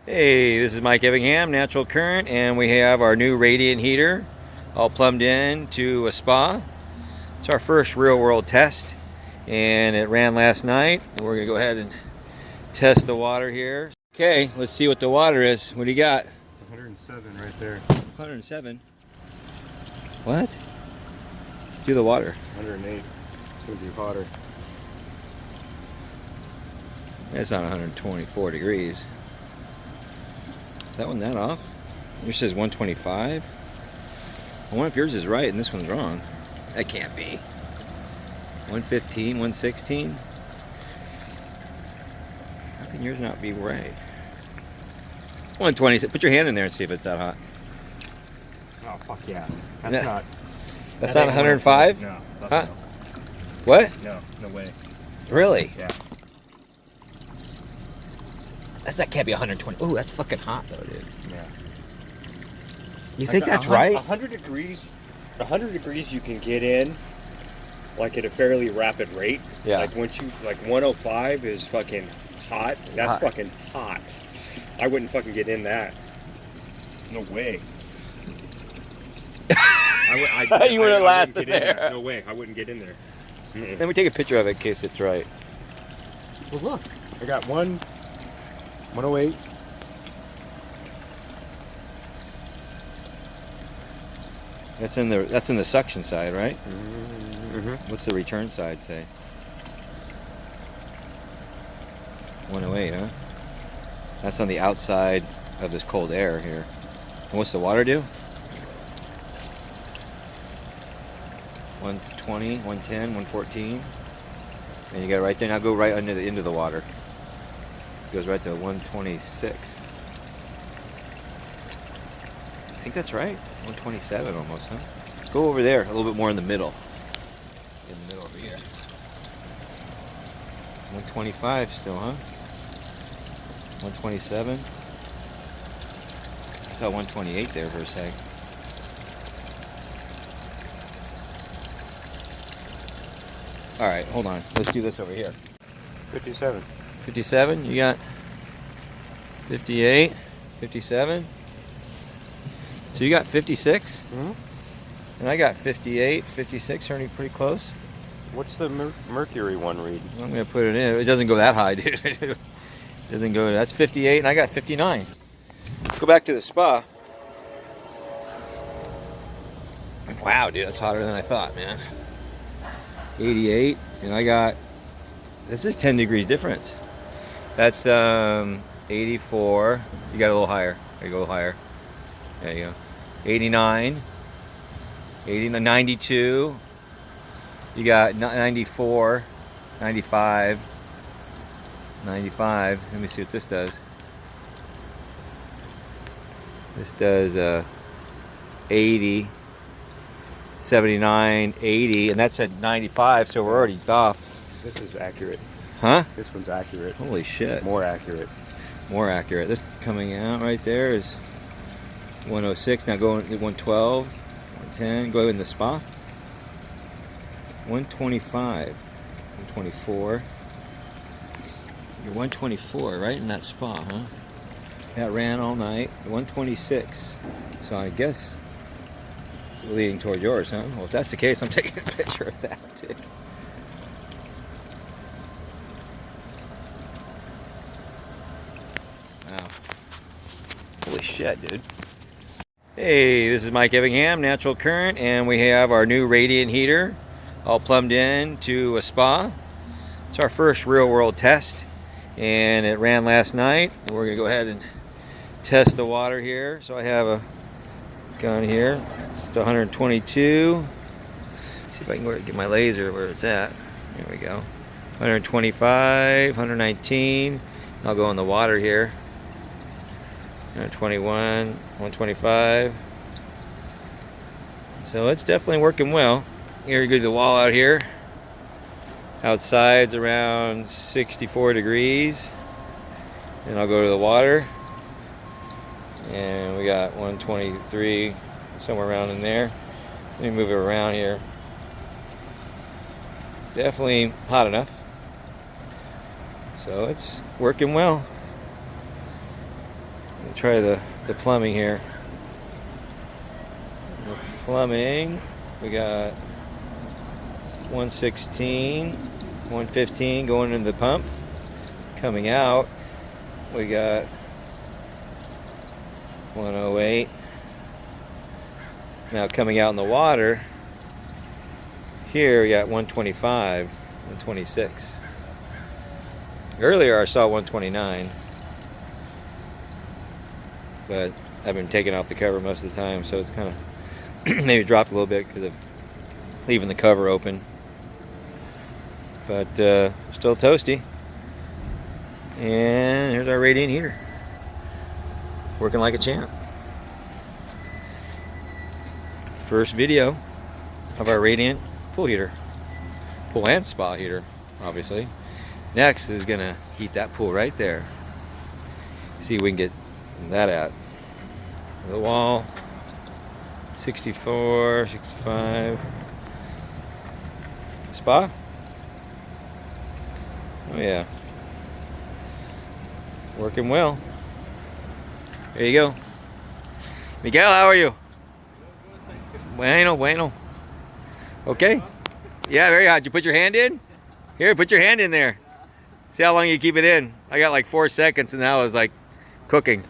Hey, this is Mike Evingham, Natural Current, and we have our new radiant heater all plumbed in to a spa. It's our first real world test, and it ran last night. We're gonna go ahead and test the water here. Okay, let's see what the water is. What do you got? It's 107 right there. 107. What? Do the water. 108. It's gonna be hotter. That's not 124 degrees. Is that one that off? Yours says 125. I wonder if yours is right and this one's wrong. That can't be. 115, 116. How can yours not be right? 120. Put your hand in there and see if it's that hot. Oh fuck yeah! That's not. That's not 105. No. Huh? What? No. No way. Really? Yeah. That can't be 120. Oh, that's fucking hot though, dude. Yeah. You think that's right? 100 degrees. 100 degrees you can get in, like at a fairly rapid rate. Yeah. Like once you 105 is fucking hot. That's Hot. fucking hot. I wouldn't fucking get in that. No way. You would've lasted wouldn't get in there. No way. I wouldn't get in there. Mm-mm. Let me take a picture of it in case it's right. Well, look. I got 108. That's in the suction side, right? Mm-hmm. What's the return side say? 108, huh? That's on the outside of this cold air here. And what's the water do? 120, 110, 114. And you got it right there. Now go right under the end of the water. It goes right to 126. I think that's right. 127 almost, huh? Go over there, a little bit more in the middle. In the middle over here. 125 still, huh? 127. I saw 128 there for a sec. All right, hold on. Let's do this over here. 57. 57, you got 58, 57. So you got 56, Mm-hmm. and I got 58, 56, are pretty close. What's the mercury one read? I'm gonna put it in. It doesn't go that high, dude. It doesn't go. That's 58, and I got 59. Let's go back to the spa. Wow, dude, that's hotter than I thought, man. 88, and I got. This is 10 degrees difference. That's 84. You got a little higher. There you go, a little higher. There you go. 89. 92. You got 94, 95, 95. Let me see what this does. This does 80, 79, 80, and that's at 95, so we're already off. This is accurate. Huh? This one's accurate. Holy shit. More accurate. More accurate. This coming out right there is 106. Now go to 112, 110. Go in the spa. 125, 124. You're 124 right in that spa, huh? That ran all night. 126. So I guess leading toward yours, huh? Well, if that's the case, I'm taking a picture of that too. Wow. Holy shit, dude. Hey, this is Mike Evingham, Natural Current, and we have our new radiant heater all plumbed in to a spa. It's our first real world test, and it ran last night. We're gonna go ahead and test the water here. So I have a gun here. It's 122. See if I can get my laser where it's at. There we go. 125, 119. I'll go in the water here. 121, 125. So it's definitely working well. Here we go to the wall out here. Outside's around 64 degrees. And I'll go to the water. And we got 123, somewhere around in there. Let me move it around here. Definitely hot enough. So it's working well. We'll try the plumbing here. The plumbing, we got 116, 115 going into the pump. Coming out, we got 108. Now coming out in the water, here we got 125, 126. Earlier I saw 129, but I've been taking off the cover most of the time, so it's kind of maybe dropped a little bit because of leaving the cover open. But still toasty. And here's our radiant heater, working like a champ. First video of our radiant pool heater, pool and spa heater, obviously. Next is gonna heat that pool right there. See if we can get that at the wall. 64, 65. Spa. Oh yeah, working well. There you go. Miguel, how are you? Bueno. Okay. Yeah, very hot. Did you put your hand in? Here, put your hand in there. See how long you keep it in. I got like 4 seconds and now it's like cooking.